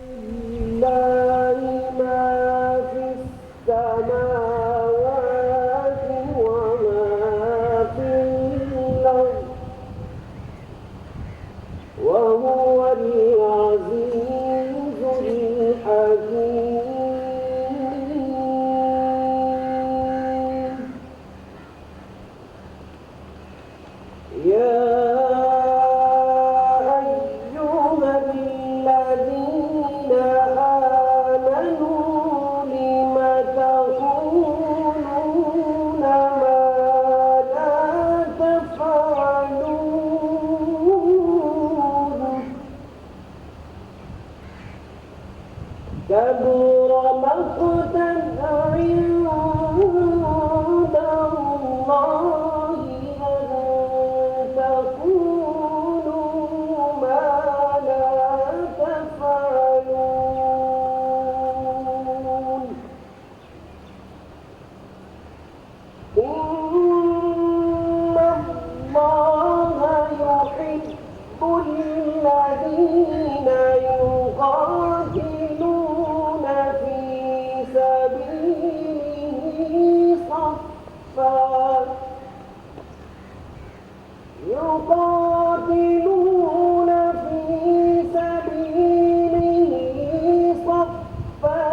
لله ما في السماوات وما في الأرض وهو العزيز الحكيم يا أيها الذين آمنوا لم تقولون ما لا تفعلون كبر مقتا عند الله أن تقولوا ما لا تفعلون إن الله يحب الذين يقاتلون في سبيله صفا يقاتلون في سبيله صفا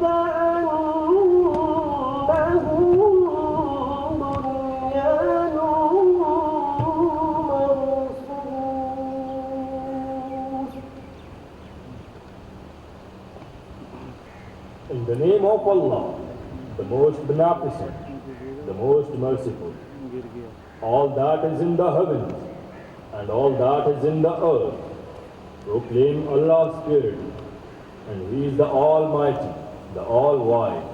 كأنهم بنيان مرصوص. In the name of Allah, the most beneficent, the most merciful, all that is in the heavens and all that is in the earth, proclaim Allah's Spirit, and He is the Almighty, the All-Wise.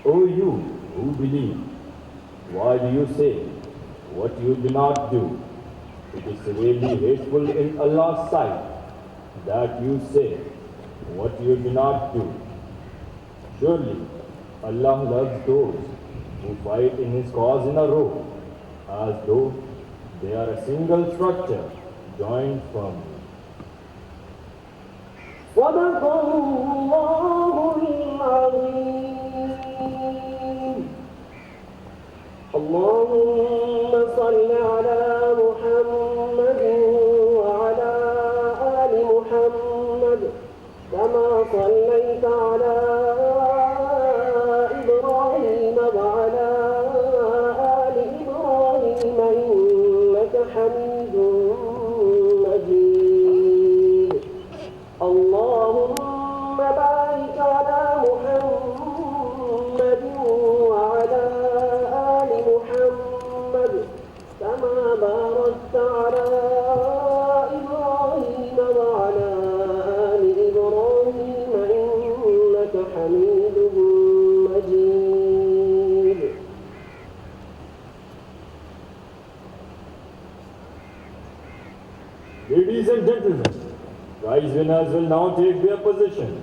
O you who believe, why do you say what you do not do? It is severely hateful in Allah's sight that you say what you do not do. Surely Allah loves those who fight in His cause in a row, as though they are a single structure joined firmly. صدق الله العظيم. اللهم صل على محمد وعلى آل محمد كما صليت على إبراهيم وعلى آل إبراهيم إنك حميد مجيد. اللهم بارك على محمد وعلى آل محمد كما باركت على إبراهيم وعلى آل إبراهيم إنك حميد مجيد. Ladies and gentlemen, prize winners will now take their positions.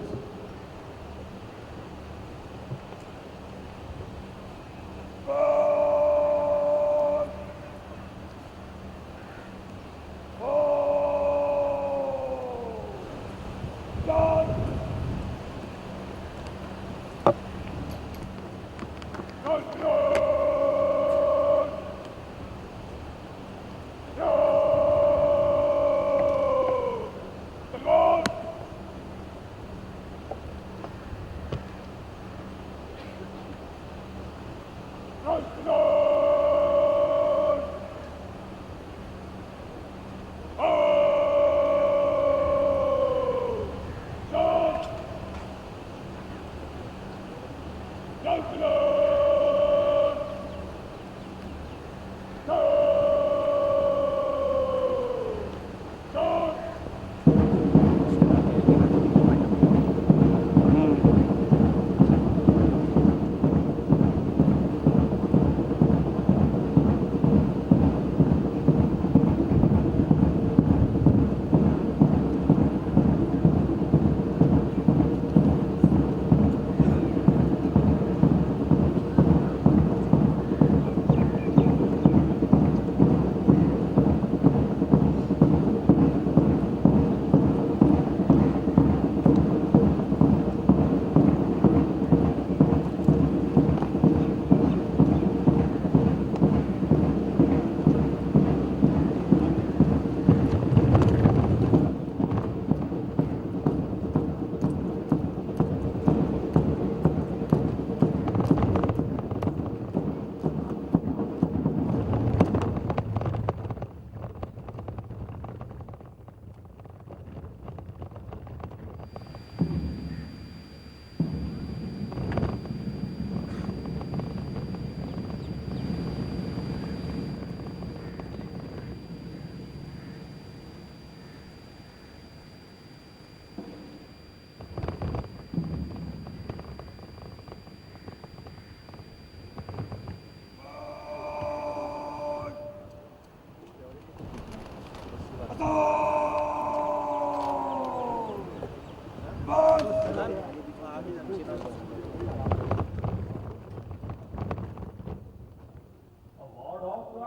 The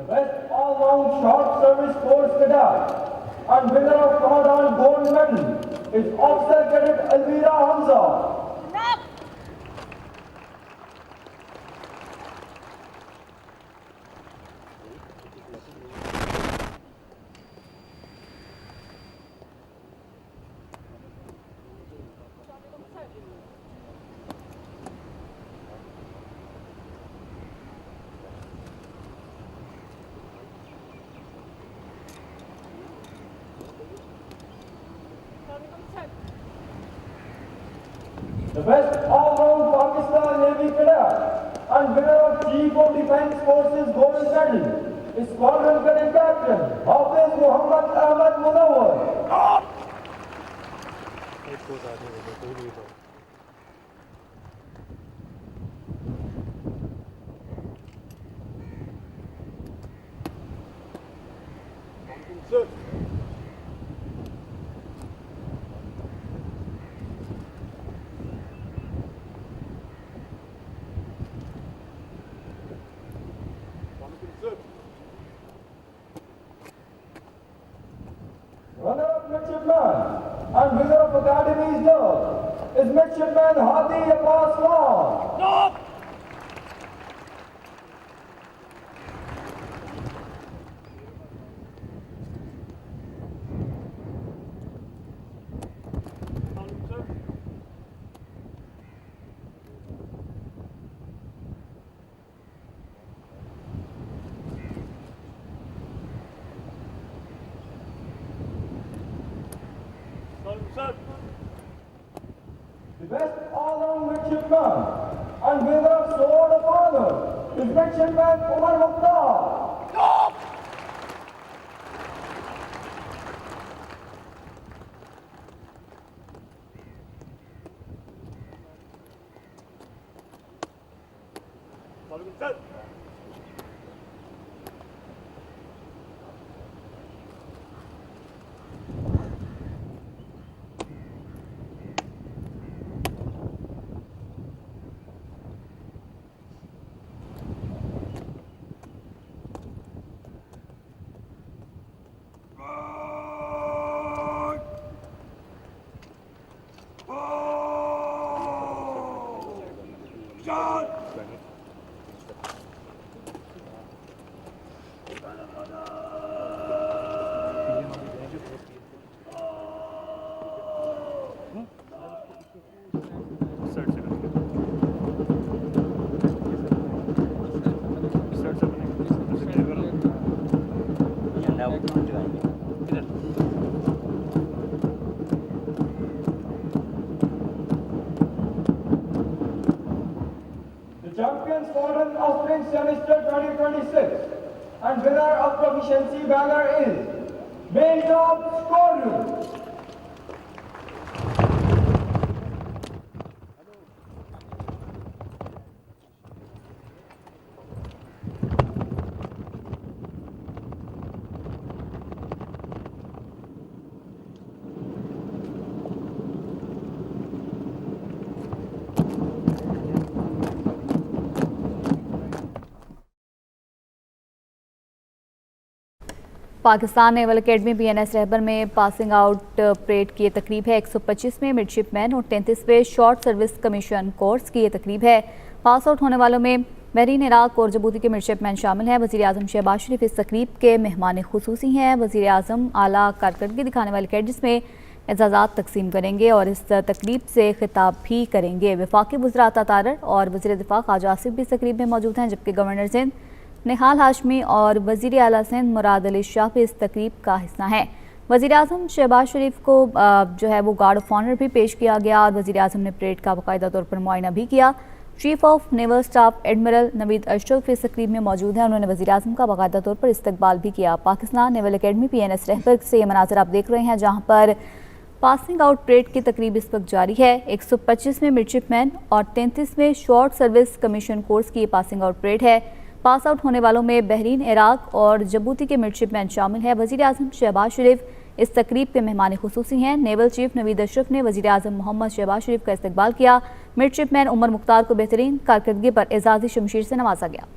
best all-round short service force cadet and winner of Commandant Gold Medal is Officer Cadet Alvira Hamza. The best all-round Pakistan Navy cadet and winner of Chief of Defence Forces Gold Medal is Squadron Cadet Captain Hafiz Muhammad Ahmad Munawwar. Runner-up midshipman and winner of Academy's Dove is Midshipman Hadi Abbas Khan. The best all-round midshipman and winner of Sword of Honor is Midshipman Umar Mukhtar. Champion Squadron of Spring Semester 2026 and winner of Proficiency Banner is Main Top Squadron. Pakistan naval academy PNS रहबर में passing out parade की ये तकरीब है। 125वें midshipman और 33वें short service commission course की ये तकरीब है। पास आउट होने वालों में मरीन इराक और जबूती के मिडशिपमैन शामिल हैं। वज़ीर आज़म शहबाज शरीफ इस तकरीब के मेहमान खुसूसी हैं। वज़ीर आज़म आला कारकर्दगी दिखाने वाले कैडेट्स में एजाज़ात तकसीम करेंगे और इस तकरीब से खिताब भी करेंगे। वफाकी वज़ीर अता तारर और वज़ीर दिफा ख्वाजा आसिफ भी इस तकरीब में मौजूद हैं, जबकि गवर्नर सिंध निहाल हाशमी और वज़ीर आला सिंध मुराद अली शाह भी इस तकरीब का हिस्सा हैं। वज़ीर आज़म शहबाज शरीफ को जो है वो गार्ड ऑफ ऑनर भी पेश किया गया और वज़ीर आज़म ने परेड का बाकायदा तौर पर मुआयना भी किया। Chief of naval staff admiral Naveed Ashraf इस तकरीब में मौजूद हैं। उन्होंने वज़ीर आज़म का बाकायदा तौर पर इस्तकबाल भी किया। पाकिस्तान नेवल अकेडमी PNS रहबर से ये मनाज़र आप देख रहे हैं, जहाँ पर पासिंग आउट परेड की तकरीब इस वक्त जारी है। 125वें मिडशिपमैन और 33वें शॉर्ट सर्विस कमीशन कोर्स की ये पासिंग आउट परेड है। पास आउट होने वालों में बहरीन, इराक और जबूती के मिडशिपमैन शामिल है। वज़ीर आज़म शहबाज शरीफ इस तकरीब के मेहमान खुसूसी हैं। नेवल चीफ नवीद अशरफ ने वज़ीर आज़म मोहम्मद शहबाज शरीफ का इस्तकबाल किया। मिडशिपमैन उमर मुख्तार को बेहतरीन कारकर्दगी पर एजाज़ी शमशीर से नवाजा गया।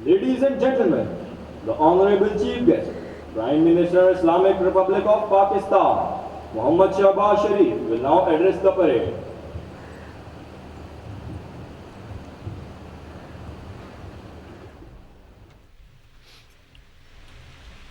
Ladies and gentlemen, the Honorable Chief Guest, Prime Minister Islamic Republic of Pakistan, Mohammad Shahbaz Sharif will now address the parade.